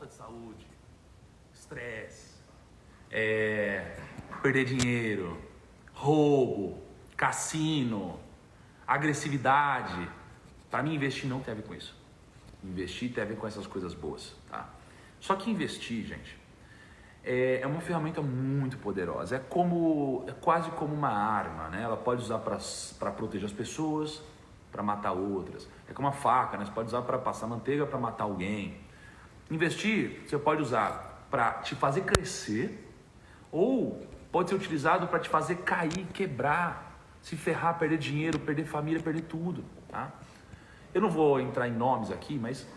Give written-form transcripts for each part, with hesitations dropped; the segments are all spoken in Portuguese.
falta de saúde, estresse, perder dinheiro, roubo, cassino, agressividade. Para mim, investir não tem a ver com isso. Investir tem a ver com essas coisas boas, tá? Só que investir, gente, é uma ferramenta muito poderosa. É quase como uma arma, né? Ela pode usar para proteger as pessoas, para matar outras. É como uma faca, né? Você pode usar para passar manteiga, para matar alguém. Investir, você pode usar para te fazer crescer ou pode ser utilizado para te fazer cair, quebrar, se ferrar, perder dinheiro, perder família, perder tudo, tá? Eu não vou entrar em nomes aqui, mas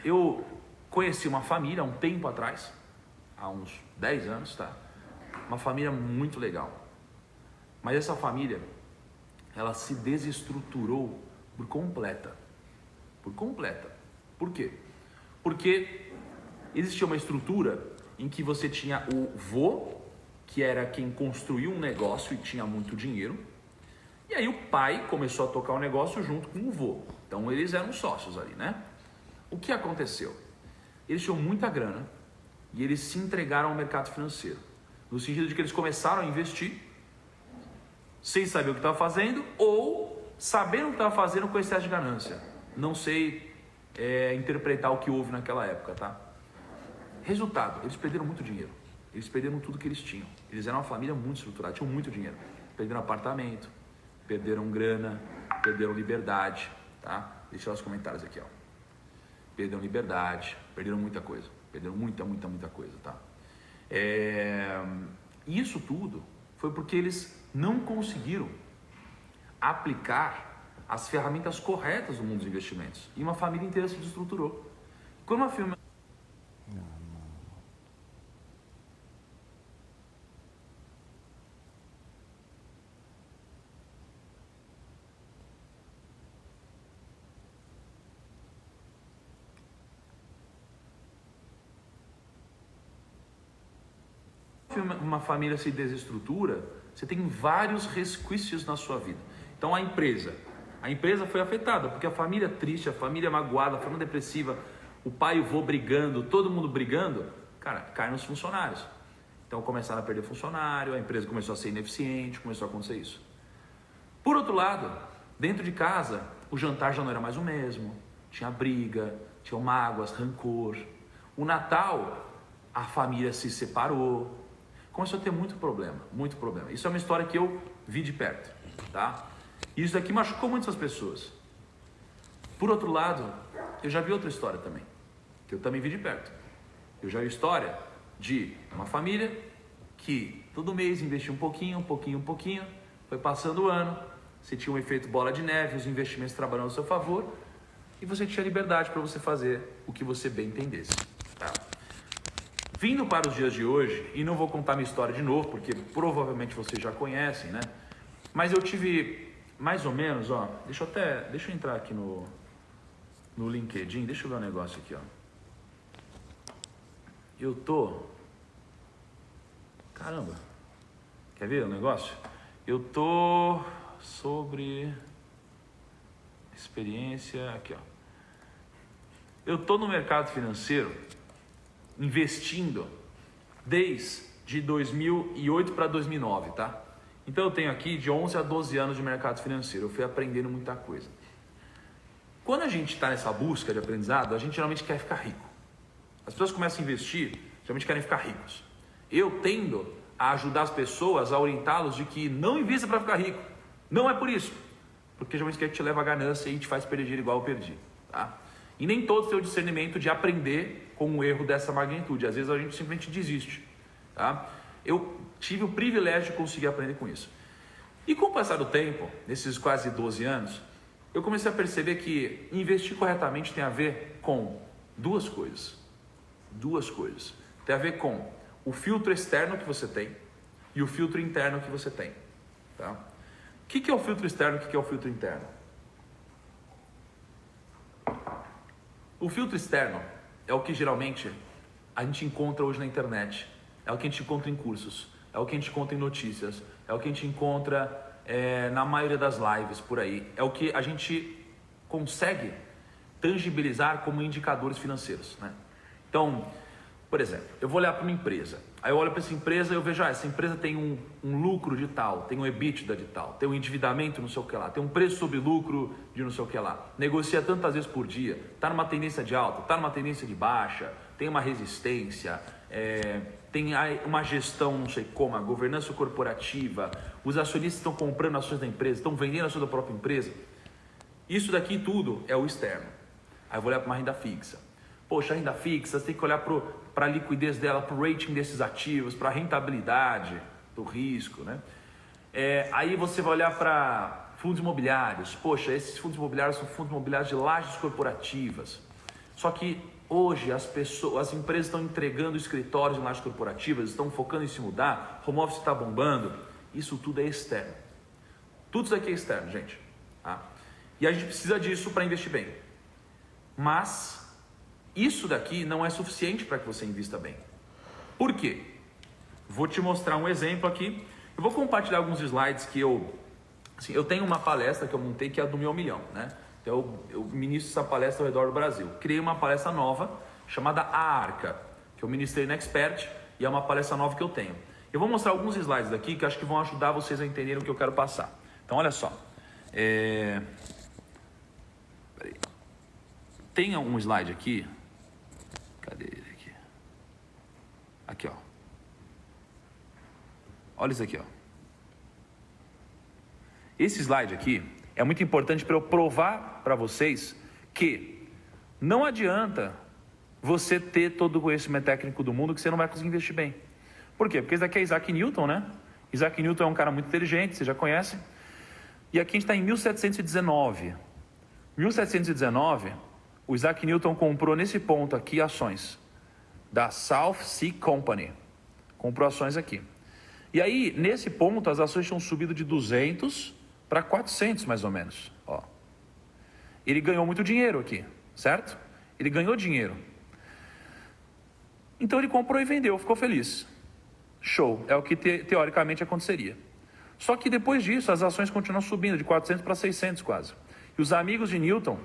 eu conheci uma família há um tempo atrás, há uns 10 anos, tá? Uma família muito legal. Mas essa família, ela se desestruturou por completa. Por completa. Por quê? Porque existia uma estrutura em que você tinha o vô, que era quem construiu um negócio e tinha muito dinheiro. E aí o pai começou a tocar o negócio junto com o vô. Então eles eram sócios ali, né? O que aconteceu? Eles tinham muita grana e eles se entregaram ao mercado financeiro. No sentido de que eles começaram a investir sem saber o que estava fazendo ou sabendo o que estava fazendo com excesso de ganância. Não sei interpretar o que houve naquela época, tá? Resultado, eles perderam muito dinheiro. Eles perderam tudo que eles tinham. Eles eram uma família muito estruturada, tinham muito dinheiro. Perderam apartamento, perderam grana, perderam liberdade, tá? Deixa lá os comentários aqui, ó. Perderam liberdade, perderam muita coisa. Perderam muita coisa, tá? Isso tudo foi porque eles não conseguiram aplicar as ferramentas corretas do mundo dos investimentos. E uma família inteira se desestruturou. Quando uma firma... uma família se desestrutura, você tem vários resquícios na sua vida. Então a empresa foi afetada, porque a família triste, a família magoada, a família depressiva, o pai e o vô brigando, todo mundo brigando, cara, cai nos funcionários. Então começaram a perder funcionário, a empresa começou a ser ineficiente, começou a acontecer isso. Por outro lado, dentro de casa, o jantar já não era mais o mesmo, tinha briga, tinha mágoas, rancor. O Natal, a família se separou, começou a ter muito problema, muito problema. Isso é uma história que eu vi de perto, tá? E isso daqui machucou muitas pessoas. Por outro lado, eu já vi outra história também, que eu também vi de perto. Eu já vi história de uma família que todo mês investia um pouquinho, foi passando o ano, você tinha um efeito bola de neve, os investimentos trabalhando ao seu favor e você tinha liberdade para você fazer o que você bem entendesse, tá? Vindo para os dias de hoje, e não vou contar minha história de novo, porque provavelmente vocês já conhecem, né? Mas eu tive mais ou menos, ó, deixa eu entrar aqui no LinkedIn, deixa eu ver um negócio aqui, ó. Caramba, quer ver o negócio? Eu tô sobre experiência, aqui, ó. Eu tô no mercado financeiro investindo desde 2008 para 2009, tá? Então eu tenho aqui de 11 a 12 anos de mercado financeiro, eu fui aprendendo muita coisa. Quando a gente está nessa busca de aprendizado, a gente geralmente quer ficar rico. As pessoas começam a investir, geralmente querem ficar ricos. Eu tendo a ajudar as pessoas, a orientá-los de que não invista para ficar rico. Não é por isso, porque geralmente que te leva à ganância e te faz perder dinheiro igual eu perdi, tá? E nem todos têm o discernimento de aprender com um erro dessa magnitude. Às vezes a gente simplesmente desiste, tá? Eu tive o privilégio de conseguir aprender com isso. E com o passar do tempo, nesses quase 12 anos, eu comecei a perceber que investir corretamente tem a ver com duas coisas. Duas coisas. Tem a ver com o filtro externo que você tem e o filtro interno que você tem, tá? O que é o filtro externo e o que é o filtro interno? O filtro externo é o que geralmente a gente encontra hoje na internet, é o que a gente encontra em cursos, é o que a gente encontra em notícias, é o que a gente encontra na maioria das lives por aí, é o que a gente consegue tangibilizar como indicadores financeiros, né? Então, por exemplo, eu vou olhar para uma empresa. Aí eu olho para essa empresa e eu vejo, essa empresa tem um lucro de tal, tem um EBITDA de tal, tem um endividamento não sei o que lá, tem um preço sobre lucro de não sei o que lá, negocia tantas vezes por dia, está numa tendência de alta, está numa tendência de baixa, tem uma resistência, tem uma gestão não sei como, a governança corporativa, os acionistas estão comprando ações da empresa, estão vendendo ações da própria empresa. Isso daqui tudo é o externo. Aí eu vou olhar para uma renda fixa. Poxa, a renda fixa, você tem que olhar para a liquidez dela, para o rating desses ativos, para a rentabilidade do risco, né? Aí você vai olhar para fundos imobiliários. Poxa, esses fundos imobiliários são fundos imobiliários de lajes corporativas. Só que hoje as empresas estão entregando escritórios em lajes corporativas, estão focando em se mudar, home office está bombando. Isso tudo é externo. Tudo isso aqui é externo, gente. Tá? E a gente precisa disso para investir bem. Mas isso daqui não é suficiente para que você invista bem. Por quê? Vou te mostrar um exemplo aqui. Eu vou compartilhar alguns slides que eu tenho uma palestra que eu montei que é a do meu milhão, né? Então eu ministro essa palestra ao redor do Brasil. Criei uma palestra nova chamada A Arca, que eu ministrei na Expert e é uma palestra nova que eu tenho. Eu vou mostrar alguns slides aqui que acho que vão ajudar vocês a entenderem o que eu quero passar. Então olha só. Peraí. Tem um slide aqui. Cadê ele aqui? Aqui, ó. Olha isso aqui, ó. Esse slide aqui é muito importante para eu provar para vocês que não adianta você ter todo o conhecimento técnico do mundo que você não vai conseguir investir bem. Por quê? Porque esse daqui é Isaac Newton, né? Isaac Newton é um cara muito inteligente, você já conhece. E aqui a gente está em 1719. 1719, o Isaac Newton comprou nesse ponto aqui ações da South Sea Company. Comprou ações aqui. E aí, nesse ponto, as ações tinham subido de 200 para 400, mais ou menos. Ó. Ele ganhou muito dinheiro aqui, certo? Ele ganhou dinheiro. Então ele comprou e vendeu, ficou feliz. Show, é o que teoricamente aconteceria. Só que depois disso, as ações continuam subindo de 400 para 600 quase. E os amigos de Newton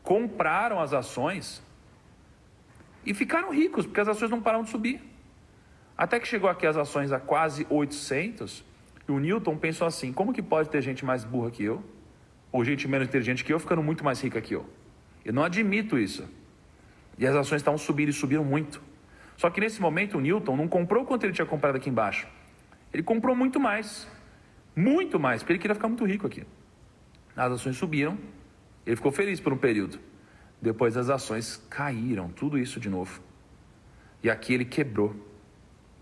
compraram as ações e ficaram ricos, porque as ações não pararam de subir. Até que chegou aqui as ações a quase 800, e o Newton pensou assim, como que pode ter gente mais burra que eu, ou gente menos inteligente que eu, ficando muito mais rica que eu? Eu não admito isso. E as ações estavam subindo e subiram muito. Só que nesse momento o Newton não comprou quanto ele tinha comprado aqui embaixo. Ele comprou muito mais, porque ele queria ficar muito rico aqui. As ações subiram, ele ficou feliz por um período. Depois as ações caíram, tudo isso de novo. E aqui ele quebrou,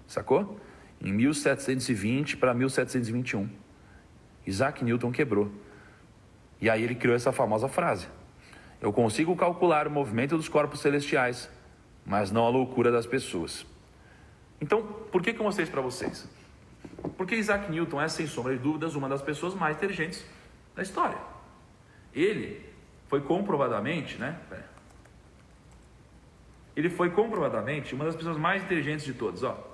sacou? Em 1720 para 1721, Isaac Newton quebrou. E aí ele criou essa famosa frase: eu consigo calcular o movimento dos corpos celestiais, mas não a loucura das pessoas. Então, por que eu mostrei isso para vocês? Porque Isaac Newton é, sem sombra de dúvidas, uma das pessoas mais inteligentes da história. Ele foi comprovadamente, Ele foi comprovadamente uma das pessoas mais inteligentes de todas, ó.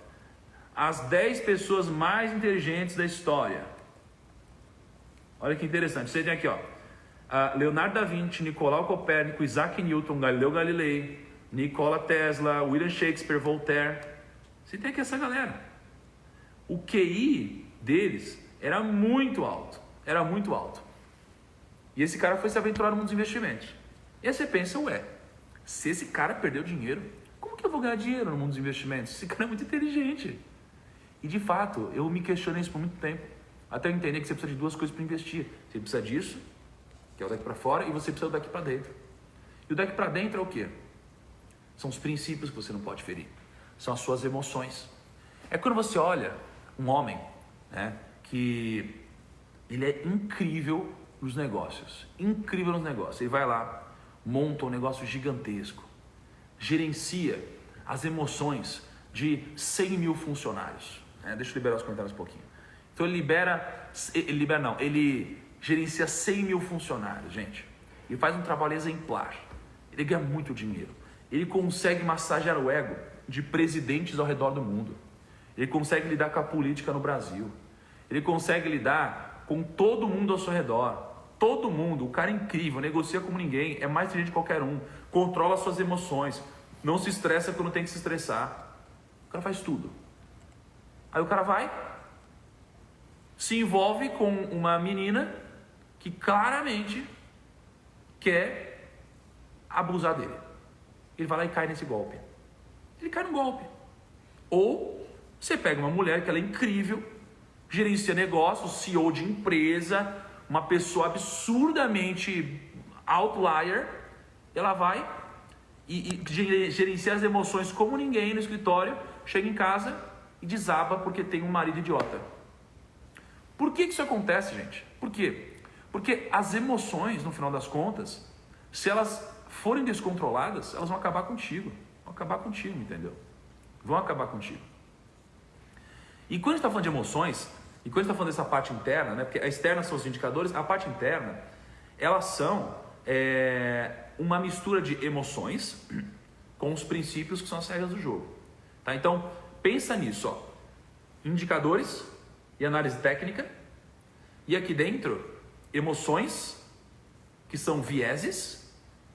As 10 pessoas mais inteligentes da história. Olha que interessante. Você tem aqui, ó, Leonardo da Vinci, Nicolau Copérnico, Isaac Newton, Galileu Galilei, Nikola Tesla, William Shakespeare, Voltaire. Você tem aqui essa galera. O QI deles era muito alto. E esse cara foi se aventurar no mundo dos investimentos. E aí você pensa, se esse cara perdeu dinheiro, como que eu vou ganhar dinheiro no mundo dos investimentos? Esse cara é muito inteligente. E de fato, eu me questionei isso por muito tempo. Até eu entender que você precisa de duas coisas para investir. Você precisa disso, que é o daqui para fora, e você precisa do daqui para dentro. E o daqui para dentro é o quê? São os princípios que você não pode ferir. São as suas emoções. É quando você olha um homem, que ele é incrível nos negócios. Ele vai lá, monta um negócio gigantesco, gerencia as emoções de 100 mil funcionários. Deixa eu liberar os comentários um pouquinho. Então ele gerencia 100 mil funcionários, gente. E faz um trabalho exemplar. Ele ganha muito dinheiro. Ele consegue massagear o ego de presidentes ao redor do mundo. Ele consegue lidar com a política no Brasil. Ele consegue lidar com todo mundo ao seu redor. Todo mundo, o cara é incrível, negocia como ninguém, é mais inteligente que qualquer um, controla suas emoções, não se estressa quando tem que se estressar. O cara faz tudo. Aí o cara vai, se envolve com uma menina que claramente quer abusar dele. Ele vai lá e cai nesse golpe. Ele cai no golpe. Ou você pega uma mulher que ela é incrível, gerencia negócios, CEO de empresa, uma pessoa absurdamente outlier, ela vai e gerencia as emoções como ninguém no escritório, chega em casa e desaba porque tem um marido idiota. Por que isso acontece, gente? Por quê? Porque as emoções, no final das contas, se elas forem descontroladas, elas vão acabar contigo. Vão acabar contigo, entendeu? Vão acabar contigo. E quando a gente está falando de emoções, e quando a gente está falando dessa parte interna, né? Porque a externa são os indicadores, a parte interna, elas são uma mistura de emoções com os princípios que são as regras do jogo. Tá? Então, pensa nisso, ó. Indicadores e análise técnica, e aqui dentro, emoções, que são vieses,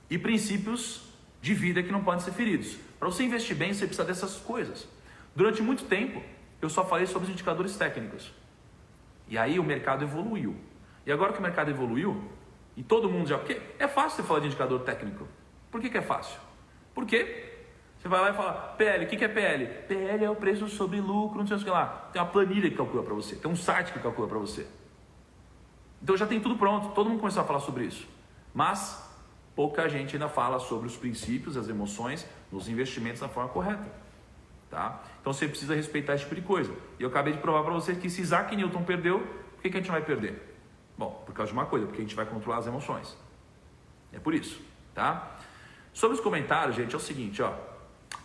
e princípios de vida que não podem ser feridos. Para você investir bem, você precisa dessas coisas. Durante muito tempo, eu só falei sobre os indicadores técnicos. E aí o mercado evoluiu. E agora que o mercado evoluiu, e todo mundo já... Porque é fácil você falar de indicador técnico. Por que é fácil? Porque você vai lá e fala, PL, o que é PL? PL é o preço sobre lucro, não sei o que lá. Tem uma planilha que calcula para você, tem um site que calcula para você. Então já tem tudo pronto, todo mundo começou a falar sobre isso. Mas pouca gente ainda fala sobre os princípios, as emoções, nos investimentos da forma correta. Tá? Então você precisa respeitar esse tipo de coisa. E eu acabei de provar para você que se Isaac Newton perdeu, por que a gente vai perder? Bom, por causa de uma coisa, porque a gente vai controlar as emoções. É por isso, tá? Sobre os comentários, gente, é o seguinte, ó.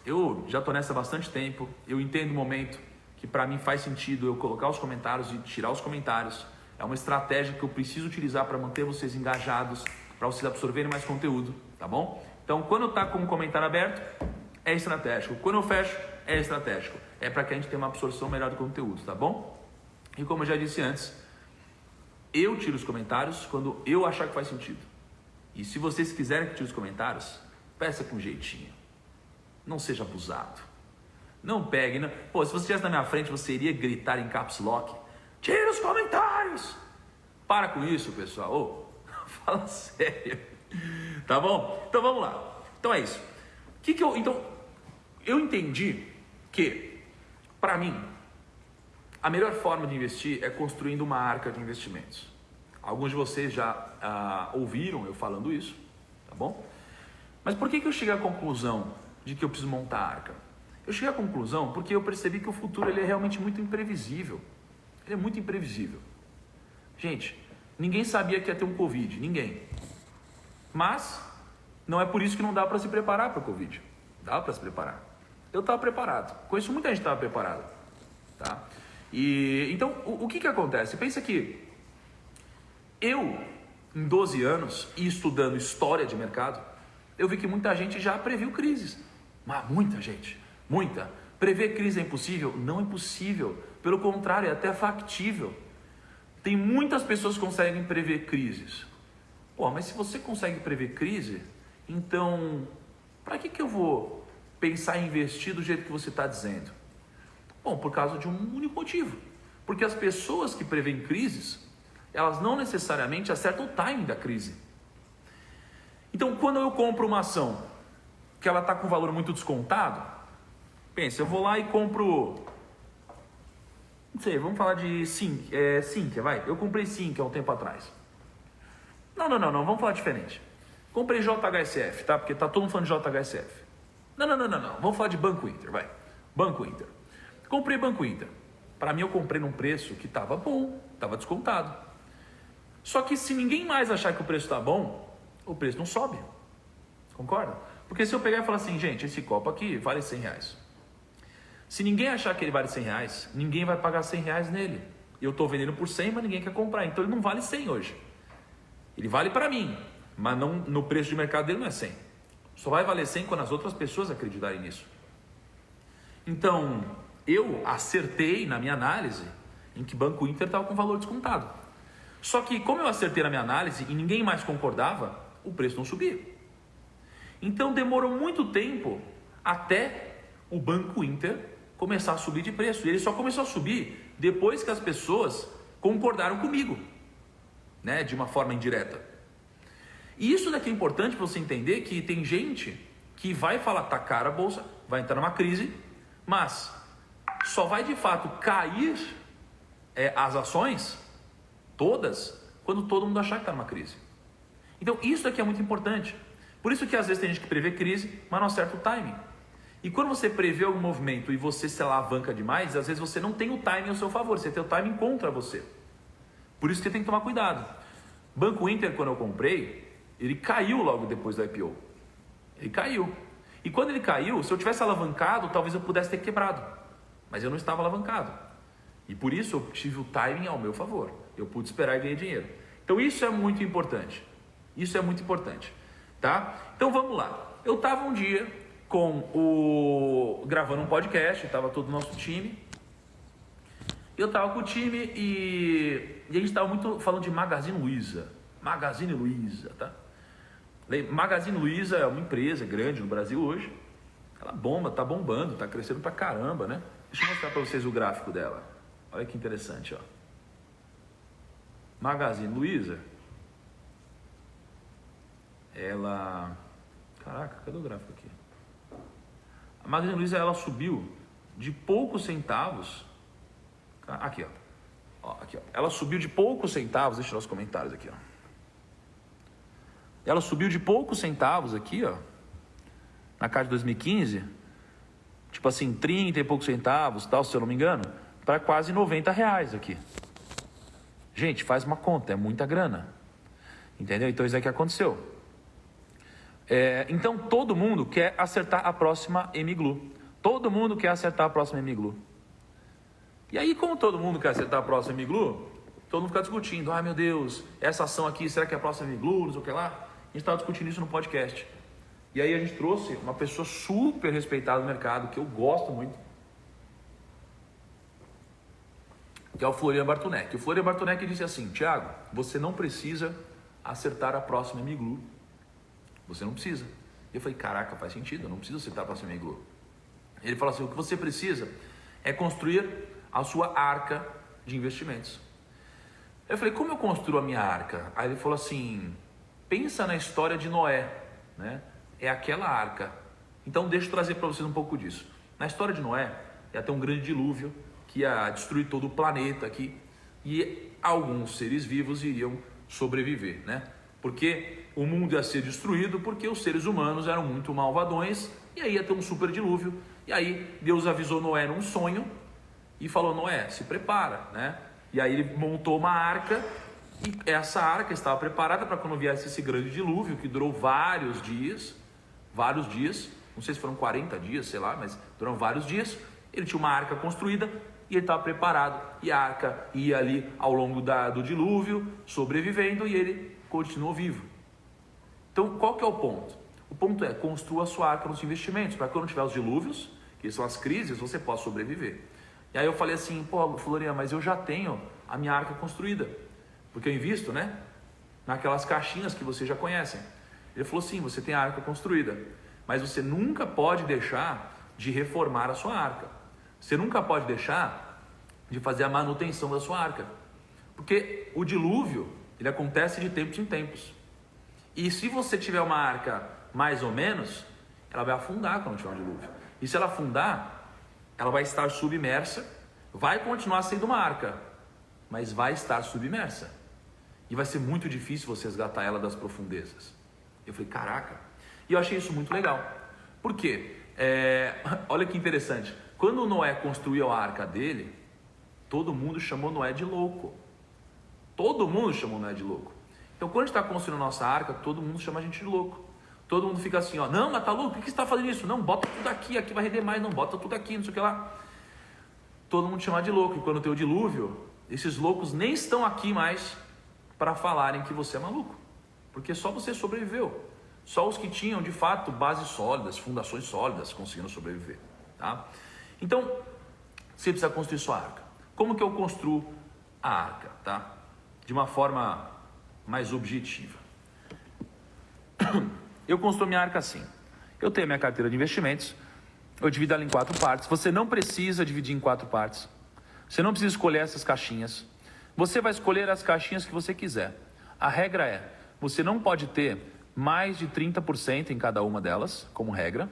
Eu já estou nessa há bastante tempo, eu entendo o momento que para mim faz sentido eu colocar os comentários e tirar os comentários. É uma estratégia que eu preciso utilizar para manter vocês engajados, para vocês absorverem mais conteúdo, tá bom? Então, quando está com o comentário aberto, é estratégico. Quando eu fecho, é estratégico. É para que a gente tenha uma absorção melhor do conteúdo, tá bom? E como eu já disse antes, eu tiro os comentários quando eu achar que faz sentido. E se vocês quiserem que tire os comentários, peça com jeitinho. Não seja abusado. Não pegue, não. Pô, se você estivesse na minha frente, você iria gritar em caps lock. Tira os comentários. Para com isso, pessoal. Ô, fala sério. Tá bom? Então vamos lá. Então é isso. Então, eu entendi que, para mim, a melhor forma de investir é construindo uma arca de investimentos. Alguns de vocês já ouviram eu falando isso, tá bom? Mas por que eu cheguei à conclusão de que eu preciso montar a arca? Eu cheguei à conclusão porque eu percebi que o futuro ele é realmente muito imprevisível. Ele é muito imprevisível. Gente, ninguém sabia que ia ter um Covid, ninguém. Mas não é por isso que não dá para se preparar para o Covid. Dá para se preparar. Eu estava preparado. Conheço muita gente que estava preparada. Tá? E, então, o que acontece? Pensa que eu, em 12 anos, e estudando história de mercado, eu vi que muita gente já previu crises. Mas muita gente, muita. Prever crise é impossível? Não é impossível. Pelo contrário, é até factível. Tem muitas pessoas que conseguem prever crises. Pô, mas se você consegue prever crise, então, para que eu vou pensar em investir do jeito que você está dizendo? Bom, por causa de um único motivo. Porque as pessoas que preveem crises, elas não necessariamente acertam o timing da crise. Então, quando eu compro uma ação que ela está com valor muito descontado, pensa, eu vou lá e compro, não sei, vamos falar de Sinqia, vai. Eu comprei Sinqia há um tempo atrás. Não, vamos falar diferente. Comprei JHSF, tá? Porque tá todo mundo falando de JHSF. Não, vamos falar de Banco Inter, vai. Banco Inter. Comprei Banco Inter. Para mim eu comprei num preço que estava bom, estava descontado. Só que se ninguém mais achar que o preço está bom, o preço não sobe. Concorda? Porque se eu pegar e falar assim, gente, esse copo aqui vale R$100. Se ninguém achar que ele vale R$100, ninguém vai pagar R$100 nele. Eu estou vendendo por 100, mas ninguém quer comprar. Então ele não vale 100 hoje. Ele vale para mim, mas não, no preço de mercado dele não é 100. Só vai valer 100 quando as outras pessoas acreditarem nisso. Então, eu acertei na minha análise em que Banco Inter estava com valor descontado. Só que como eu acertei na minha análise e ninguém mais concordava, o preço não subia. Então demorou muito tempo até o Banco Inter começar a subir de preço. E ele só começou a subir depois que as pessoas concordaram comigo, né, de uma forma indireta. E isso daqui é importante para você entender que tem gente que vai falar, tá cara a bolsa, vai entrar numa crise, mas só vai de fato cair as ações todas quando todo mundo achar que está numa crise. Então isso daqui é muito importante. Por isso que às vezes tem gente que prevê crise, mas não acerta o timing. E quando você prevê algum movimento e você se alavanca demais, às vezes você não tem o timing ao seu favor, você tem o timing contra você. Por isso que você tem que tomar cuidado. Banco Inter, quando eu comprei, ele caiu logo depois do IPO. Ele caiu. E quando ele caiu, se eu tivesse alavancado, talvez eu pudesse ter quebrado. Mas eu não estava alavancado. E por isso eu tive o timing ao meu favor. Eu pude esperar e ganhei dinheiro. Então isso é muito importante. Isso é muito importante. Tá? Então vamos lá. Eu estava um dia gravando um podcast, estava todo o nosso time. Eu estava com o time e a gente estava muito falando de Magazine Luiza. Magazine Luiza, tá? Magazine Luiza é uma empresa grande no Brasil hoje. Ela bomba, tá bombando, tá crescendo pra caramba, né? Deixa eu mostrar para vocês o gráfico dela. Olha que interessante, ó. Magazine Luiza. Ela... Caraca, cadê o gráfico aqui? A Magazine Luiza, ela subiu de poucos centavos. Aqui, ó. Aqui, ó. Ela subiu de poucos centavos. Deixa eu ver os comentários aqui, ó. Ela subiu de poucos centavos aqui, ó. Na casa de 2015. Tipo assim, 30 e poucos centavos, tal, se eu não me engano. Para quase R$90 aqui. Gente, faz uma conta, é muita grana. Entendeu? Então isso é que aconteceu. Então todo mundo quer acertar a próxima Emiglu. Todo mundo quer acertar a próxima Emiglu. E aí, como todo mundo quer acertar a próxima Emiglu, todo mundo fica discutindo. Ai meu Deus, essa ação aqui, será que é a próxima Emiglu? Não sei o que lá. A gente estava discutindo isso no podcast. E aí a gente trouxe uma pessoa super respeitada no mercado, que eu gosto muito, que é o Florian Bartunek. O Florian Bartunek disse assim: Thiago, você não precisa acertar a próxima Emiglu. Você não precisa. Eu falei, caraca, faz sentido, eu não preciso acertar a próxima Emiglu. Ele falou assim: o que você precisa é construir a sua arca de investimentos. Eu falei, como eu construo a minha arca? Aí ele falou assim: pensa na história de Noé, né? É aquela arca. Então deixa eu trazer para vocês um pouco disso. Na história de Noé, ia ter um grande dilúvio que ia destruir todo o planeta aqui e alguns seres vivos iriam sobreviver, né? Porque o mundo ia ser destruído porque os seres humanos eram muito malvadões e aí ia ter um super dilúvio. E aí Deus avisou Noé num sonho e falou: Noé, se prepara, né? E aí ele montou uma arca e essa arca estava preparada para quando viesse esse grande dilúvio que durou vários dias, não sei se foram 40 dias, sei lá, mas durou vários dias. Ele tinha uma arca construída e ele estava preparado, e a arca ia ali ao longo do dilúvio, sobrevivendo, e ele continuou vivo. Então, qual que é o ponto? O ponto é: construa a sua arca nos investimentos, para quando tiver os dilúvios, que são as crises, você possa sobreviver. E aí eu falei assim: pô, Florian, mas eu já tenho a minha arca construída, porque eu invisto, né, naquelas caixinhas que vocês já conhecem. Ele falou: sim, você tem a arca construída, mas você nunca pode deixar de reformar a sua arca. Você nunca pode deixar de fazer a manutenção da sua arca, porque o dilúvio, ele acontece de tempos em tempos. E se você tiver uma arca mais ou menos, ela vai afundar quando tiver um dilúvio. E se ela afundar, ela vai estar submersa, vai continuar sendo uma arca, mas vai estar submersa. E vai ser muito difícil você resgatar ela das profundezas. Eu falei, caraca. E eu achei isso muito legal. Por quê? Olha que interessante. Quando Noé construiu a arca dele, todo mundo chamou Noé de louco. Todo mundo chamou Noé de louco. Então, quando a gente está construindo a nossa arca, todo mundo chama a gente de louco. Todo mundo fica assim, ó, não, mas tá louco, por que você está fazendo isso? Não, bota tudo aqui, aqui vai render mais, não, bota tudo aqui, não sei o que lá. Todo mundo chama de louco. E quando tem o dilúvio, esses loucos nem estão aqui mais para falarem que você é maluco. Porque só você sobreviveu. Só os que tinham, de fato, bases sólidas, fundações sólidas, conseguiram sobreviver. Tá? Então, você precisa construir sua arca. Como que eu construo a arca? Tá? De uma forma mais objetiva. Eu construo minha arca assim. Eu tenho minha carteira de investimentos, eu divido ela em 4 partes. Você não precisa dividir em 4 partes. Você não precisa escolher essas caixinhas. Você vai escolher as caixinhas que você quiser. A regra é, você não pode ter mais de 30% em cada uma delas, como regra.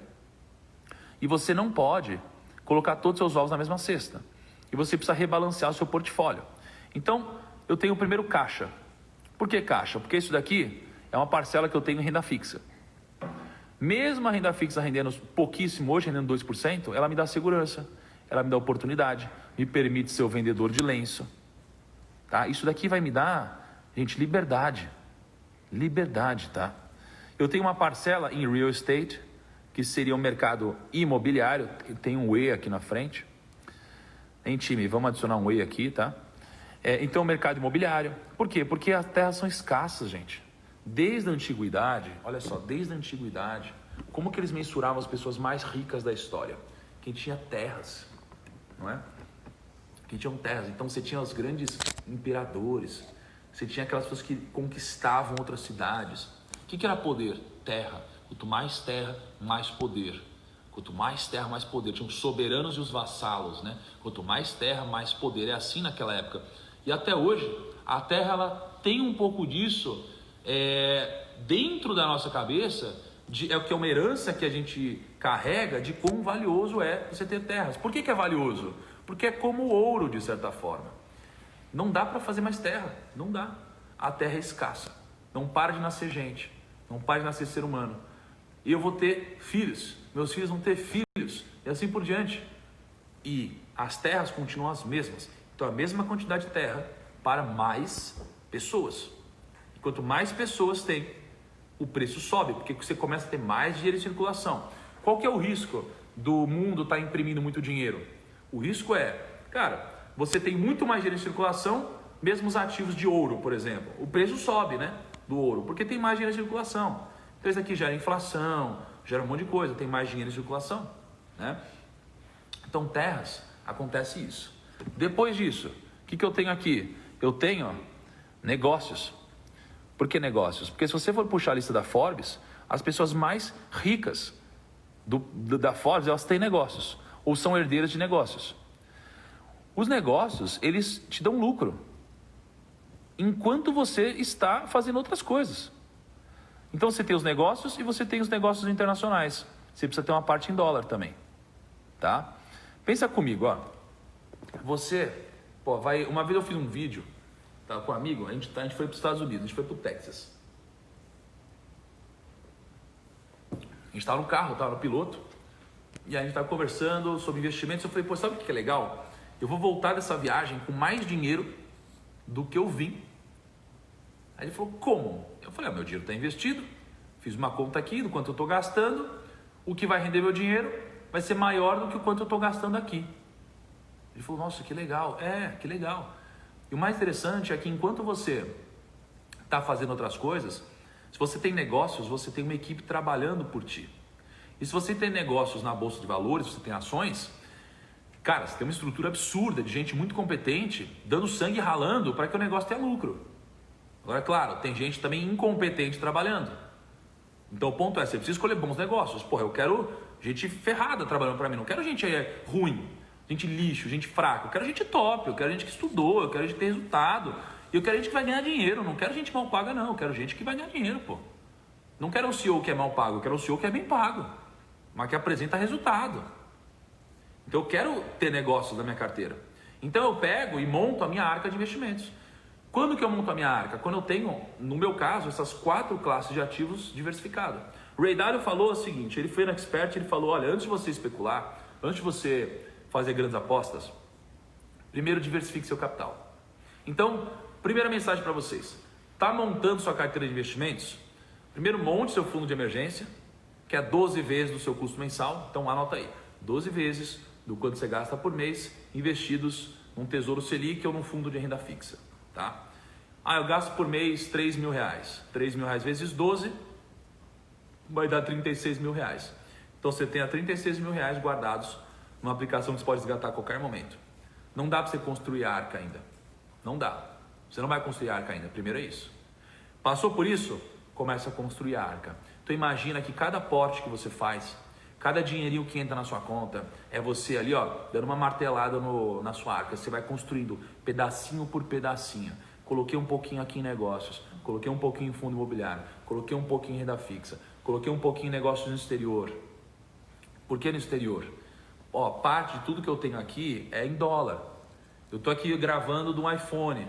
E você não pode colocar todos os seus ovos na mesma cesta. E você precisa rebalancear o seu portfólio. Então, eu tenho o primeiro caixa. Por que caixa? Porque isso daqui é uma parcela que eu tenho em renda fixa. Mesmo a renda fixa rendendo pouquíssimo hoje, rendendo 2%, ela me dá segurança, ela me dá oportunidade, me permite ser o vendedor de lenço. Tá? Isso daqui vai me dar, gente, liberdade. Liberdade, tá? Eu tenho uma parcela em real estate, que seria um mercado imobiliário. Tem um E aqui na frente. Em time, vamos adicionar um E aqui, tá? Então, mercado imobiliário. Por quê? Porque as terras são escassas, gente. Desde a antiguidade, olha só, desde a antiguidade, como que eles mensuravam as pessoas mais ricas da história? Quem tinha terras, não é? Quem tinha terras. Então, você tinha os grandes imperadores, você tinha aquelas pessoas que conquistavam outras cidades. O que era poder? Terra. Quanto mais terra, mais poder. Quanto mais terra, mais poder. Tinham os soberanos e os vassalos, né? Quanto mais terra, mais poder. É assim naquela época. E até hoje, a terra ela tem um pouco disso dentro da nossa cabeça, é o que é uma herança que a gente carrega de quão valioso é você ter terras. Por que é valioso? Porque é como o ouro, de certa forma. Não dá para fazer mais terra, não dá. A terra é escassa. Não para de nascer gente, não para de nascer ser humano. E eu vou ter filhos, meus filhos vão ter filhos, e assim por diante. E as terras continuam as mesmas. Então, a mesma quantidade de terra para mais pessoas. E quanto mais pessoas tem, o preço sobe, porque você começa a ter mais dinheiro em circulação. Qual que é o risco do mundo estar imprimindo muito dinheiro? O risco é, cara, você tem muito mais dinheiro em circulação, mesmo os ativos de ouro, por exemplo. O preço sobe, né, do ouro, porque tem mais dinheiro em circulação. Então, isso aqui gera inflação, gera um monte de coisa, tem mais dinheiro em circulação, né? Então, terras, acontece isso. Depois disso, o que eu tenho aqui? Eu tenho negócios. Por que negócios? Porque se você for puxar a lista da Forbes, as pessoas mais ricas da Forbes, elas têm negócios, ou são herdeiras de negócios. Os negócios, eles te dão lucro, enquanto você está fazendo outras coisas. Então você tem os negócios e você tem os negócios internacionais. Você precisa ter uma parte em dólar também, tá? Pensa comigo, ó. Você, uma vez eu fiz um vídeo, tá, com um amigo, a gente foi para os Estados Unidos, a gente foi para o Texas. A gente estava no carro, estava no piloto, e aí a gente estava conversando sobre investimentos. Eu falei, pô, sabe o que é legal? Eu vou voltar dessa viagem com mais dinheiro do que eu vim. Aí ele falou, como? Eu falei, meu dinheiro está investido, fiz uma conta aqui do quanto eu estou gastando, o que vai render meu dinheiro vai ser maior do que o quanto eu estou gastando aqui. Ele falou, nossa, que legal. Que legal. E o mais interessante é que enquanto você está fazendo outras coisas, se você tem negócios, você tem uma equipe trabalhando por ti. E se você tem negócios na Bolsa de Valores, você tem ações, cara, você tem uma estrutura absurda de gente muito competente, dando sangue e ralando para que o negócio tenha lucro. Agora, claro, tem gente também incompetente trabalhando. Então o ponto é, você precisa escolher bons negócios. Porra, eu quero gente ferrada trabalhando para mim, não quero gente ruim, gente lixo, gente fraca. Eu quero gente top, eu quero gente que estudou, eu quero gente que tem resultado. E eu quero gente que vai ganhar dinheiro, não quero gente mal paga não, eu quero gente que vai ganhar dinheiro, pô. Não quero um CEO que é mal pago, eu quero um CEO que é bem pago, mas que apresenta resultado. Então eu quero ter negócios na minha carteira. Então eu pego e monto a minha arca de investimentos. Quando que eu monto a minha arca? Quando eu tenho, no meu caso, essas 4 classes de ativos diversificadas. O Ray Dalio falou o seguinte, ele foi no Expert, ele falou, olha, antes de você especular, antes de você fazer grandes apostas, primeiro diversifique seu capital. Então, primeira mensagem para vocês, está montando sua carteira de investimentos? Primeiro monte seu fundo de emergência, que é 12 vezes do seu custo mensal, então anota aí, 12 vezes do quanto você gasta por mês, investidos num Tesouro Selic ou num fundo de renda fixa. Tá? Eu gasto por mês 3 mil reais. 3 mil reais vezes 12 vai dar 36 mil reais. Então você tem 36 mil reais guardados numa aplicação que você pode resgatar a qualquer momento. Não dá para você construir a arca ainda. Não dá. Você não vai construir a arca ainda. Primeiro é isso. Passou por isso? Começa a construir a arca. Então imagina que cada aporte que você faz, Cada dinheirinho que entra na sua conta é você ali, ó, dando uma martelada na sua arca. Você vai construindo pedacinho por pedacinho. Coloquei um pouquinho aqui em negócios, coloquei um pouquinho em fundo imobiliário, coloquei um pouquinho em renda fixa, coloquei um pouquinho em negócios no exterior. Por que no exterior? Ó, parte de tudo que eu tenho aqui é em dólar. Eu tô aqui gravando de um iPhone,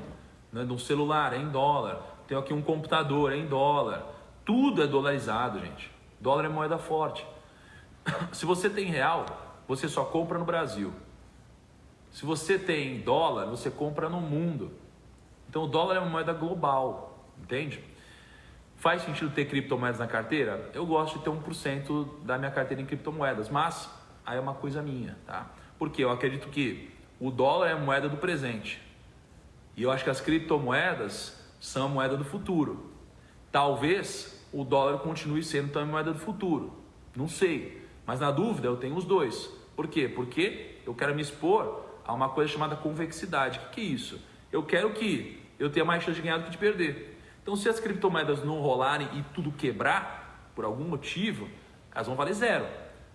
né, de um celular, é em dólar. Tenho aqui um computador, é em dólar. Tudo é dolarizado, gente. Dólar é moeda forte. Se você tem real, você só compra no Brasil. Se você tem dólar, você compra no mundo. Então o dólar é uma moeda global, entende? Faz sentido ter criptomoedas na carteira? Eu gosto de ter 1% da minha carteira em criptomoedas, mas aí é uma coisa minha, tá? Porque eu acredito que o dólar é a moeda do presente. E eu acho que as criptomoedas são a moeda do futuro. Talvez o dólar continue sendo também a moeda do futuro. Não sei. Mas na dúvida eu tenho os dois. Por quê? Porque eu quero me expor a uma coisa chamada convexidade. O que é isso? Eu quero que eu tenha mais chance de ganhar do que de perder. Então se as criptomoedas não rolarem e tudo quebrar, por algum motivo, elas vão valer zero.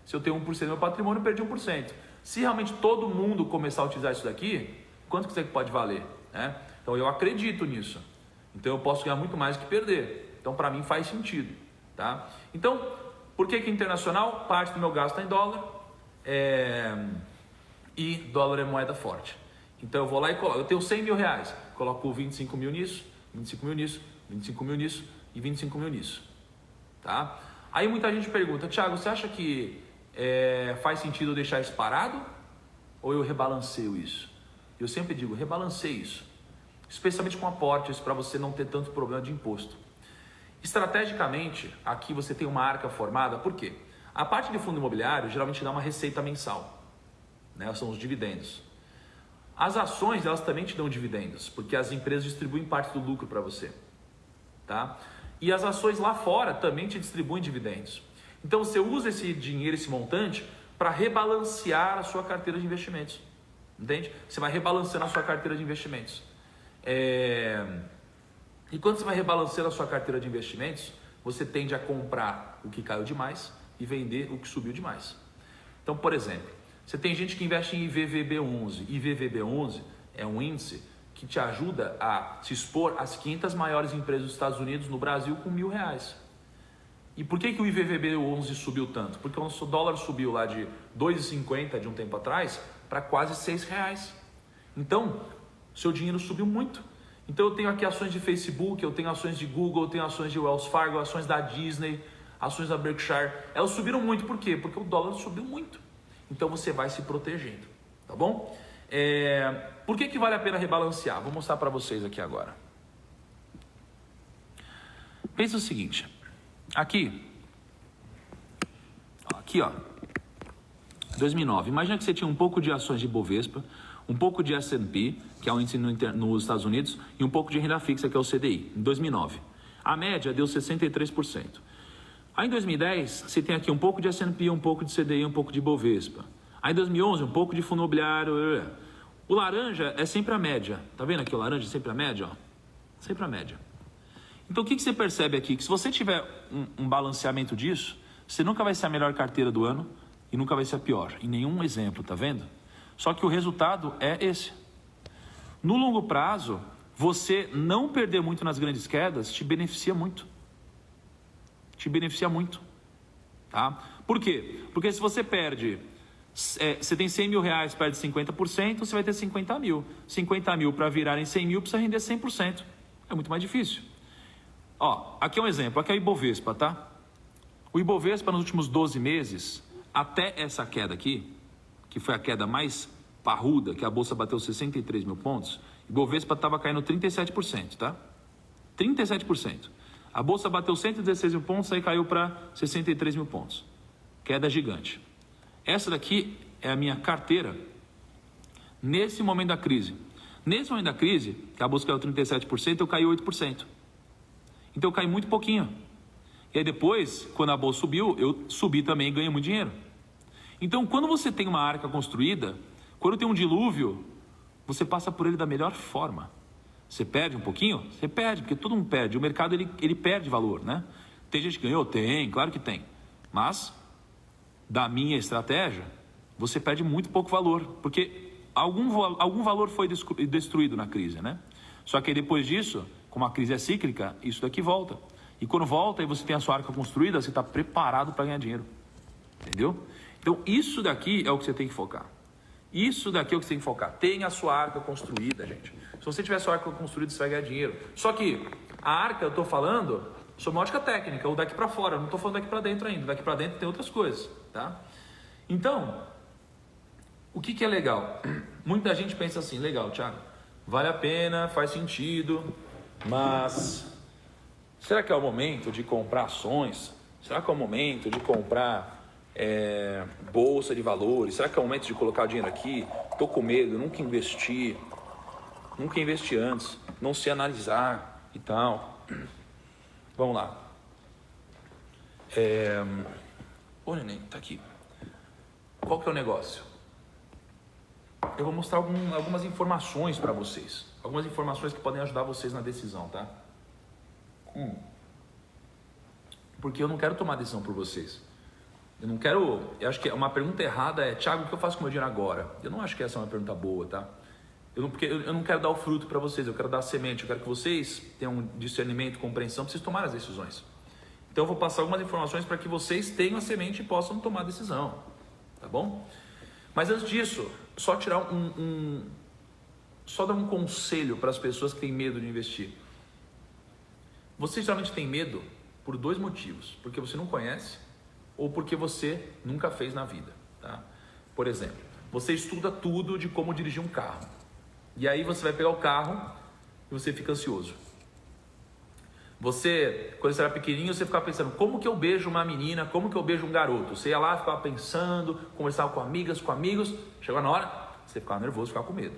Se eu tenho 1% do meu patrimônio, eu perdi 1%. Se realmente todo mundo começar a utilizar isso daqui, quanto que você pode valer? Né? Então eu acredito nisso. Então eu posso ganhar muito mais do que perder. Então para mim faz sentido. Tá? Então, por que internacional? Parte do meu gasto está em dólar e dólar é moeda forte. Então eu vou lá e coloco, eu tenho 100 mil reais, coloco 25 mil nisso, 25 mil nisso, 25 mil nisso e 25 mil nisso. Tá? Aí muita gente pergunta, Thiago, você acha que faz sentido eu deixar isso parado ou eu rebalanceio isso? Eu sempre digo, rebalanceie isso, especialmente com aportes para você não ter tanto problema de imposto. Estrategicamente, aqui você tem uma arca formada, por quê? A parte de fundo imobiliário geralmente dá uma receita mensal, né? São os dividendos. As ações, elas também te dão dividendos, porque as empresas distribuem parte do lucro para você, tá? E as ações lá fora também te distribuem dividendos. Então você usa esse dinheiro, esse montante, para rebalancear a sua carteira de investimentos, entende? Você vai rebalanceando a sua carteira de investimentos. E quando você vai rebalanceando a sua carteira de investimentos, você tende a comprar o que caiu demais e vender o que subiu demais. Então, por exemplo, você tem gente que investe em IVVB11. IVVB11 é um índice que te ajuda a se expor às 500 maiores empresas dos Estados Unidos no Brasil com R$1.000. E por que o IVVB11 subiu tanto? Porque o dólar subiu lá de 2,50 de um tempo atrás para quase R$6. Então, seu dinheiro subiu muito. Então eu tenho aqui ações de Facebook, eu tenho ações de Google, eu tenho ações de Wells Fargo, ações da Disney, ações da Berkshire. Elas subiram muito, por quê? Porque o dólar subiu muito. Então você vai se protegendo, tá bom? Por que vale a pena rebalancear? Vou mostrar para vocês aqui agora. Pensa o seguinte, aqui ó, 2009, imagina que você tinha um pouco de ações de Bovespa, um pouco de S&P, que é o índice nos Estados Unidos, e um pouco de renda fixa, que é o CDI, em 2009. A média deu 63%. Aí em 2010, você tem aqui um pouco de S&P, um pouco de CDI, um pouco de Bovespa. Aí em 2011, um pouco de fundo imobiliário. O laranja é sempre a média. Tá vendo aqui o laranja é sempre a média? Ó? Sempre a média. Então o que você percebe aqui? Que se você tiver um balanceamento disso, você nunca vai ser a melhor carteira do ano e nunca vai ser a pior. Em nenhum exemplo, tá vendo? Só que o resultado é esse. No longo prazo, você não perder muito nas grandes quedas te beneficia muito. Te beneficia muito. Tá? Por quê? Porque se você perde, você tem 100 mil reais, perde 50%, você vai ter 50 mil. 50 mil para virar em 100 mil precisa render 100%. É muito mais difícil. Ó, aqui é um exemplo, aqui é o Ibovespa, tá? O Ibovespa nos últimos 12 meses, até essa queda aqui, que foi a queda mais parruda, que a bolsa bateu 63 mil pontos, o Ibovespa estava caindo 37%, tá? 37%. A bolsa bateu 116 mil pontos, aí caiu para 63 mil pontos. Queda gigante. Essa daqui é a minha carteira nesse momento da crise. Nesse momento da crise, que a bolsa caiu 37%, eu caí 8%. Então eu caí muito pouquinho. E aí depois, quando a bolsa subiu, eu subi também e ganhei muito dinheiro. Então, quando você tem uma arca construída, quando tem um dilúvio, você passa por ele da melhor forma. Você perde um pouquinho? Você perde, porque todo mundo perde. O mercado ele perde valor, né? Tem gente que ganhou? Tem, claro que tem. Mas da minha estratégia, você perde muito pouco valor, porque algum valor foi destruído na crise, né? Só que aí depois disso, como a crise é cíclica, isso daqui volta. E quando volta e você tem a sua arca construída, você está preparado para ganhar dinheiro. Entendeu? Então isso daqui é o que você tem que focar. Isso daqui é o que você tem que focar. Tenha a sua arca construída, gente. Se você tiver a sua arca construída, você vai ganhar dinheiro. Só que a arca, eu estou falando sobre uma ótica técnica, ou daqui para fora. Eu não estou falando daqui para dentro ainda. Daqui para dentro tem outras coisas, tá? Então, o que é legal? Muita gente pensa assim, legal, Thiago, vale a pena, faz sentido, mas será que é o momento de comprar ações? Será que é o momento de comprar bolsa de valores? Será que é o momento de colocar o dinheiro aqui? Estou com medo, nunca investi antes, não sei analisar e tal. Vamos lá. Ô neném, tá aqui. Qual que é o negócio? Eu vou mostrar algumas informações para vocês. Algumas informações que podem ajudar vocês na decisão, tá? Porque eu não quero tomar decisão por vocês. Eu acho que uma pergunta errada é: Thiago, o que eu faço com o meu dinheiro agora? Eu não acho que essa é uma pergunta boa, tá? Porque eu não quero dar o fruto para vocês, eu quero dar a semente, eu quero que vocês tenham um discernimento, compreensão para vocês tomarem as decisões. Então eu vou passar algumas informações para que vocês tenham a semente e possam tomar a decisão, tá bom? Mas antes disso, só tirar só dar um conselho para as pessoas que têm medo de investir. Você geralmente tem medo por dois motivos: porque você não conhece ou porque você nunca fez na vida, tá? Por exemplo, você estuda tudo de como dirigir um carro. E aí você vai pegar o carro e você fica ansioso. Quando você era pequenininho, você ficava pensando: como que eu beijo uma menina, como que eu beijo um garoto? Você ia lá, ficava pensando, conversava com amigas, com amigos. Chegou na hora, você ficava nervoso, ficava com medo.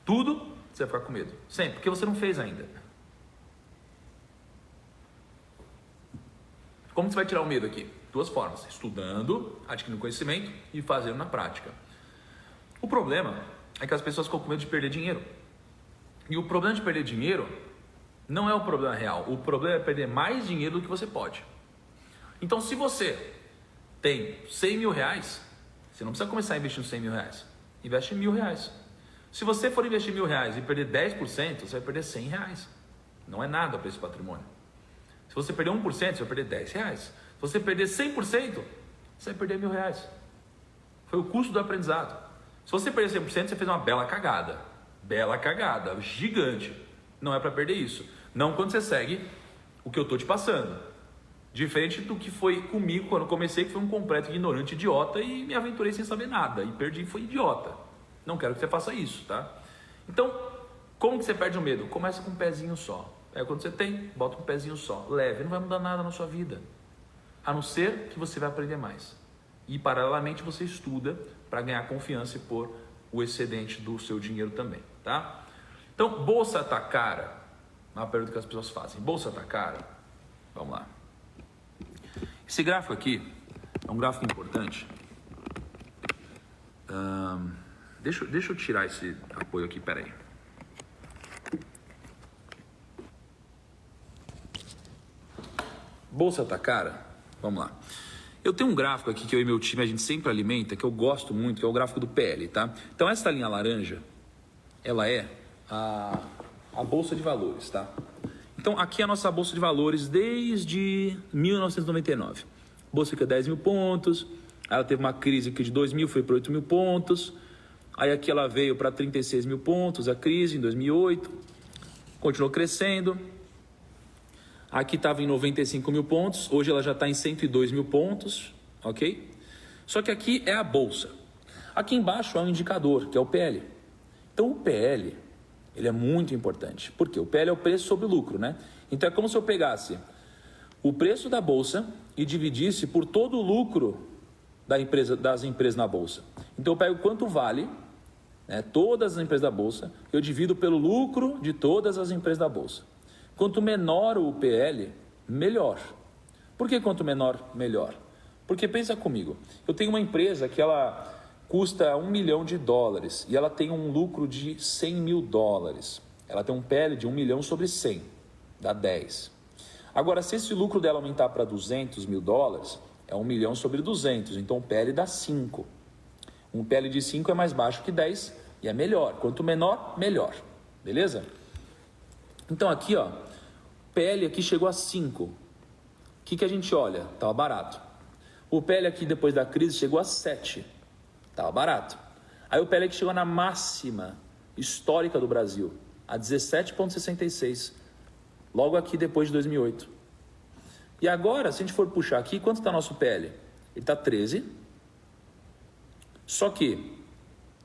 Tudo, você vai ficar com medo. Sempre, porque você não fez ainda. Como você vai tirar o medo aqui? Duas formas: estudando, adquirindo conhecimento e fazendo na prática. O problema é que as pessoas ficam com medo de perder dinheiro. E o problema de perder dinheiro não é o problema real. O problema é perder mais dinheiro do que você pode. Então, se você tem 100 mil reais, você não precisa começar investindo 100 mil reais. Investe R$1.000. Se você for investir R$1.000 e perder 10%, você vai perder 100 reais. Não é nada para esse patrimônio. Se você perder 1%, você vai perder 10 reais. Se você perder 100%, você vai perder R$1.000. Foi o custo do aprendizado. Se você perder 100%, você fez uma bela cagada. Bela cagada, gigante. Não é para perder isso. Não quando você segue o que eu estou te passando. Diferente do que foi comigo quando eu comecei, que foi um completo ignorante, idiota, e me aventurei sem saber nada. E perdi, foi idiota. Não quero que você faça isso, tá? Então, como que você perde o medo? Começa com um pezinho só. Quando você tem, bota um pezinho só. Leve, não vai mudar nada na sua vida. A não ser que você vai aprender mais. E paralelamente você estuda para ganhar confiança e pôr o excedente do seu dinheiro também, tá? Então, bolsa tá cara? Uma pergunta que as pessoas fazem. Bolsa tá cara? Vamos lá. Esse gráfico aqui é um gráfico importante. Deixa eu tirar esse apoio aqui, peraí. Bolsa tá cara? Vamos lá. Eu tenho um gráfico aqui que eu e meu time a gente sempre alimenta, que eu gosto muito, que é o gráfico do PL, tá? Então essa linha laranja, ela é a Bolsa de Valores, tá? Então aqui é a nossa Bolsa de Valores desde 1999. Bolsa que é 10 mil pontos, aí ela teve uma crise aqui de 2.000, foi para 8 mil pontos, aí aqui ela veio para 36 mil pontos, a crise em 2008, continuou crescendo. Aqui estava em 95 mil pontos, hoje ela já está em 102 mil pontos, ok? Só que aqui é a bolsa. Aqui embaixo é um indicador, que é o PL. Então o PL, ele é muito importante. Por quê? O PL é o preço sobre o lucro, né? Então é como se eu pegasse o preço da bolsa e dividisse por todo o lucro das empresas na bolsa. Então eu pego quanto vale, né, todas as empresas da bolsa, eu divido pelo lucro de todas as empresas da bolsa. Quanto menor o PL, melhor. Por que quanto menor, melhor? Porque pensa comigo, eu tenho uma empresa que ela custa $1 milhão e ela tem um lucro de $100 mil. Ela tem um PL de 1 milhão sobre 100, dá 10. Agora, se esse lucro dela aumentar para $200 mil, é 1 milhão sobre 200, então o PL dá 5. Um PL de 5 é mais baixo que 10 e é melhor. Quanto menor, melhor. Beleza? Então aqui, ó, PL aqui chegou a 5. O que a gente olha? Estava barato. O PL aqui depois da crise chegou a 7. Estava barato. Aí o PL aqui chegou na máxima histórica do Brasil, a 17,66. Logo aqui depois de 2008. E agora, se a gente for puxar aqui, quanto está nosso PL? Ele está 13. Só que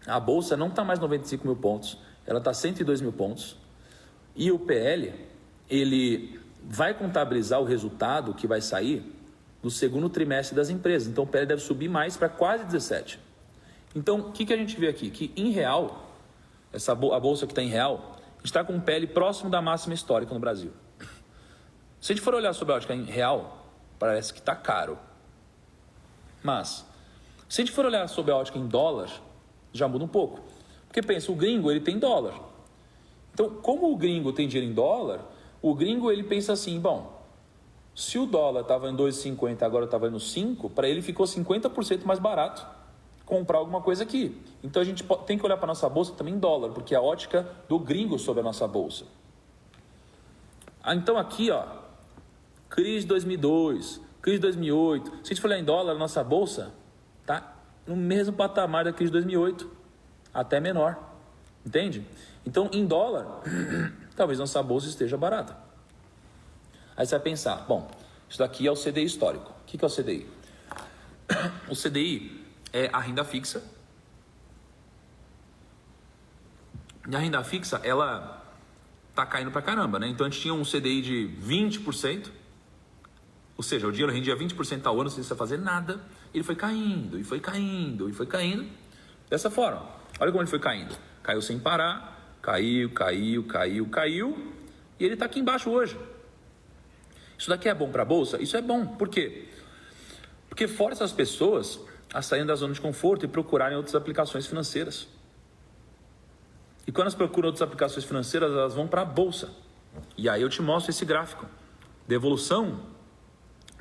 a Bolsa não está mais 95 mil pontos, ela está 102 mil pontos. E o PL, ele vai contabilizar o resultado que vai sair do segundo trimestre das empresas. Então o PL deve subir mais para quase 17. Então, o que a gente vê aqui? Que em real, a Bolsa que está em real, está com um PL próximo da máxima histórica no Brasil. Se a gente for olhar sobre a ótica em real, parece que está caro. Mas, se a gente for olhar sobre a ótica em dólar, já muda um pouco. Porque pensa, o gringo ele tem dólar. Então, como o gringo tem dinheiro em dólar, o gringo ele pensa assim, bom, se o dólar estava em 2,50, agora estava indo 5, para ele ficou 50% mais barato comprar alguma coisa aqui. Então a gente tem que olhar para a nossa bolsa também em dólar, porque é a ótica do gringo sobre a nossa bolsa. Então aqui, ó, crise 2002, crise 2008, se a gente for olhar em dólar, a nossa bolsa está no mesmo patamar da crise de 2008, até menor, entende? Então em dólar, talvez nossa bolsa esteja barata. Aí você vai pensar, bom, isso daqui é o CDI histórico. O que é o CDI? O CDI é a renda fixa. E a renda fixa, ela tá caindo pra caramba, né? Então a gente tinha um CDI de 20%, ou seja, o dinheiro rendia 20% ao ano sem você fazer nada. Ele foi caindo, e foi caindo, e foi caindo. Dessa forma, olha como ele foi caindo. Caiu sem parar, caiu, e ele tá aqui embaixo hoje. Isso daqui é bom para a Bolsa? Isso é bom. Por quê? Porque força as pessoas a saírem da zona de conforto e procurarem outras aplicações financeiras. E quando elas procuram outras aplicações financeiras, elas vão para a Bolsa. E aí eu te mostro esse gráfico de evolução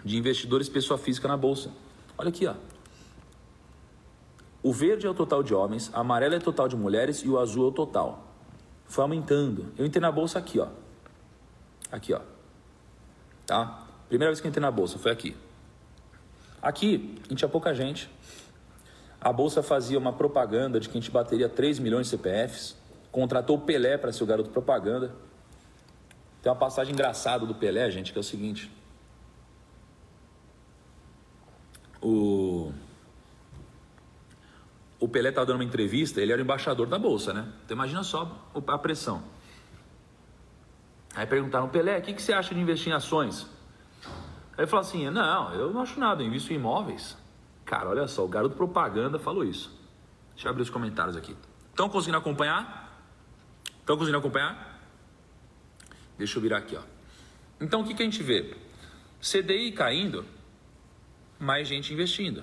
de investidores pessoa física na Bolsa. Olha aqui, ó. O verde é o total de homens, a amarela é o total de mulheres e o azul é o total. Foi aumentando. Eu entrei na Bolsa aqui, ó. Aqui, ó. Tá? Primeira vez que eu entrei na Bolsa foi aqui. Aqui, a gente tinha pouca gente. A Bolsa fazia uma propaganda de que a gente bateria 3 milhões de CPFs. Contratou o Pelé para ser o garoto propaganda. Tem uma passagem engraçada do Pelé, gente, que é o seguinte. O Pelé estava dando uma entrevista, ele era o embaixador da Bolsa, né? Então imagina só a pressão. Aí perguntaram, Pelé, o que você acha de investir em ações? Aí ele falou assim, não, eu não acho nada, eu invisto em imóveis. Cara, olha só, o garoto propaganda falou isso. Deixa eu abrir os comentários aqui. Estão conseguindo acompanhar? Estão conseguindo acompanhar? Deixa eu virar aqui, ó. Então o que a gente vê? CDI caindo, mais gente investindo.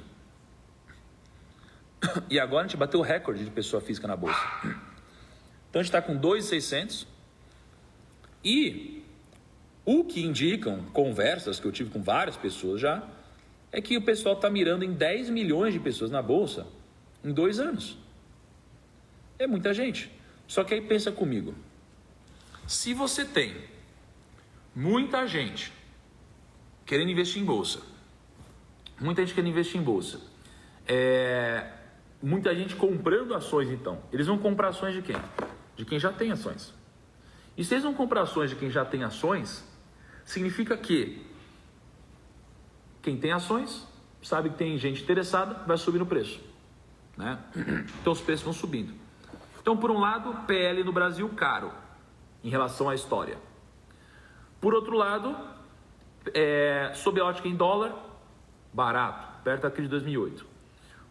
E agora a gente bateu o recorde de pessoa física na Bolsa. Então a gente está com 2.600. E o que indicam conversas que eu tive com várias pessoas já, é que o pessoal está mirando em 10 milhões de pessoas na Bolsa em 2 anos. É muita gente. Só que aí pensa comigo. Se você tem muita gente querendo investir em Bolsa, muita gente querendo investir em Bolsa, muita gente comprando ações então, eles vão comprar ações de quem? De quem já tem ações. E se eles vão comprar ações de quem já tem ações, significa que quem tem ações sabe que tem gente interessada, vai subir no preço, né? Então os preços vão subindo. Então, por um lado, PL no Brasil caro em relação à história. Por outro lado, sob a ótica em dólar, barato, perto da crise de 2008.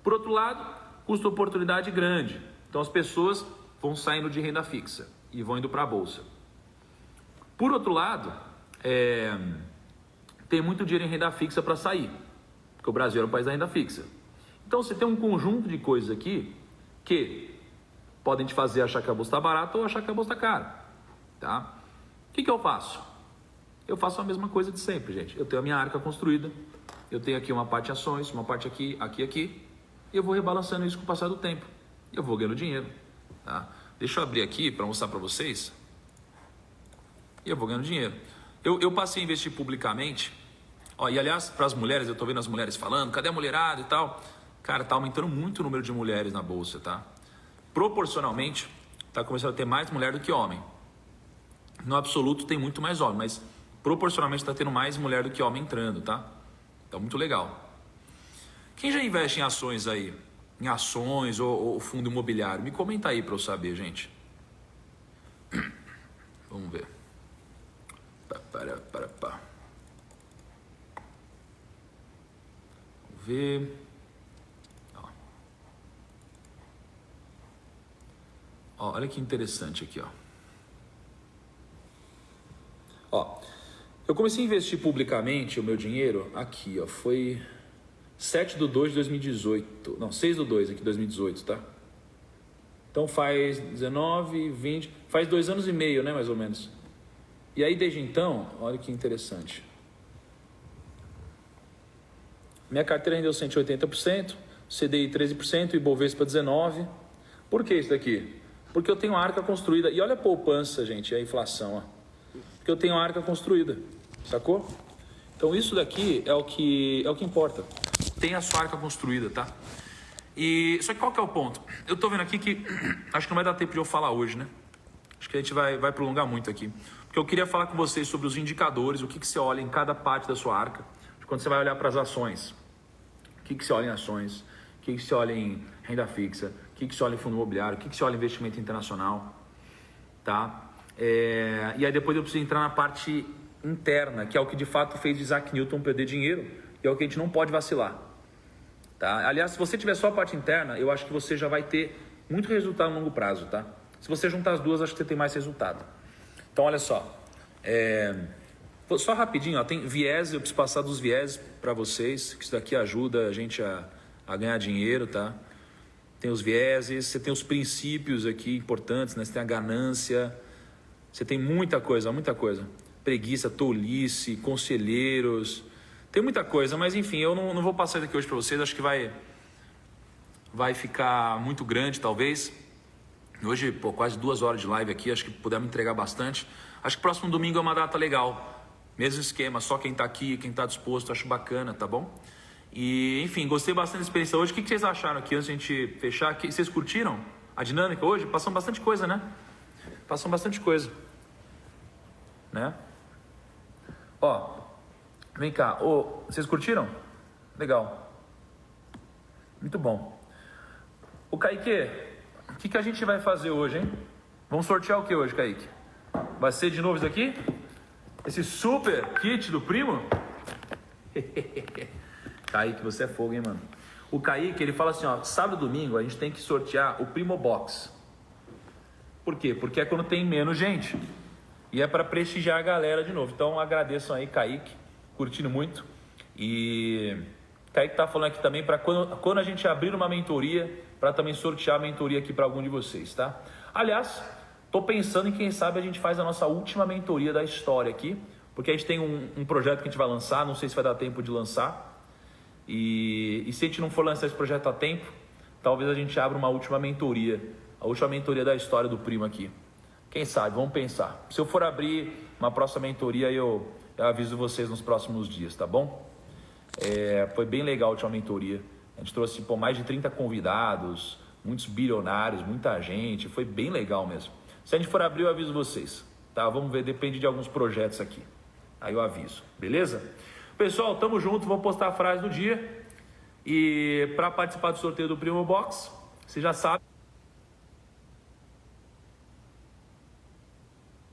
Por outro lado, custo-oportunidade grande. Então as pessoas vão saindo de renda fixa e vão indo para a Bolsa. Por outro lado, tem muito dinheiro em renda fixa para sair, porque o Brasil era um país da renda fixa. Então você tem um conjunto de coisas aqui que podem te fazer achar que a bolsa está barata ou achar que a bolsa está cara. Tá? O que eu faço? Eu faço a mesma coisa de sempre, gente. Eu tenho a minha arca construída, eu tenho aqui uma parte ações, uma parte aqui, e eu vou rebalançando isso com o passar do tempo. Eu vou ganhando dinheiro, tá? Deixa eu abrir aqui para mostrar para vocês. E eu vou ganhando dinheiro. Eu passei a investir publicamente. Ó, e aliás, para as mulheres, eu tô vendo as mulheres falando, cadê a mulherada e tal? Cara, tá aumentando muito o número de mulheres na bolsa, tá? Proporcionalmente, tá começando a ter mais mulher do que homem. No absoluto tem muito mais homem, mas proporcionalmente está tendo mais mulher do que homem entrando, tá? Então, muito legal. Quem já investe em ações aí? Em ações ou fundo imobiliário? Me comenta aí para eu saber, gente. Vamos ver. Vamos ver. Ó, olha que interessante aqui, ó. Ó, eu comecei a investir publicamente o meu dinheiro aqui, ó, foi 7/2 de 2018, não, 6/2 aqui de 2018, tá? Então faz 19, 20, faz 2 anos e meio, né, mais ou menos. E aí desde então, olha que interessante. Minha carteira rendeu 180%, CDI 13%, Ibovespa 19%. Por que isso daqui? Porque eu tenho a arca construída. E olha a poupança, gente, a inflação, ó. Porque eu tenho a arca construída, sacou? Então isso daqui é o que importa. Tem a sua arca construída, tá? E só que qual que é o ponto? Eu tô vendo aqui que acho que não vai dar tempo de eu falar hoje, né? Acho que a gente vai prolongar muito aqui. Porque eu queria falar com vocês sobre os indicadores, o que você olha em cada parte da sua arca. Quando você vai olhar para as ações, o que você olha em ações, o que você olha em renda fixa, o que você olha em fundo imobiliário, o que você olha em investimento internacional, tá? E aí depois eu preciso entrar na parte interna, que é o que de fato fez Isaac Newton perder dinheiro, e é o que a gente não pode vacilar, tá? Aliás, se você tiver só a parte interna, eu acho que você já vai ter muito resultado a longo prazo, tá? Se você juntar as duas, acho que você tem mais resultado. Então, olha só, só rapidinho, ó, tem viés, eu preciso passar dos viés para vocês, que isso daqui ajuda a gente a ganhar dinheiro, tá? Tem os vieses, você tem os princípios aqui importantes, né? Você tem a ganância, você tem muita coisa, preguiça, tolice, conselheiros, tem muita coisa, mas enfim, eu não vou passar isso aqui hoje para vocês, acho que vai ficar muito grande talvez. Hoje, pô, quase 2 horas de live aqui, acho que pudemos entregar bastante. Acho que próximo domingo é uma data legal, mesmo esquema, só quem está aqui, quem está disposto, acho bacana, tá bom? E enfim, gostei bastante da experiência hoje. O que vocês acharam aqui antes de a gente fechar? Vocês curtiram a dinâmica hoje? Passamos bastante coisa, né? Passamos bastante coisa, né? Ó, vem cá, vocês curtiram? Legal, muito bom. O Kaique, o que a gente vai fazer hoje, hein? Vamos sortear o que hoje, Kaique? Vai ser de novo isso aqui? Esse super kit do primo? Kaique, você é fogo, hein, mano? O Kaique, ele fala assim, ó, sábado e domingo a gente tem que sortear o Primo Box. Por quê? Porque é quando tem menos gente. E é para prestigiar a galera de novo. Então agradeçam aí, Kaique, curtindo muito. E Kaique tá falando aqui também para quando a gente abrir uma mentoria, para também sortear a mentoria aqui para algum de vocês, tá? Aliás, tô pensando em quem sabe a gente faz a nossa última mentoria da história aqui, porque a gente tem um projeto que a gente vai lançar, não sei se vai dar tempo de lançar. E se a gente não for lançar esse projeto a tempo, talvez a gente abra uma última mentoria, a última mentoria da história do primo aqui. Quem sabe, vamos pensar. Se eu for abrir uma próxima mentoria, eu aviso vocês nos próximos dias, tá bom? Foi bem legal a última mentoria. A gente trouxe mais de 30 convidados, muitos bilionários, muita gente. Foi bem legal mesmo. Se a gente for abrir, eu aviso vocês, tá? Vamos ver, depende de alguns projetos aqui. Aí eu aviso, beleza? Pessoal, tamo junto, vou postar a frase do dia. E para participar do sorteio do Primo Box, você já sabe.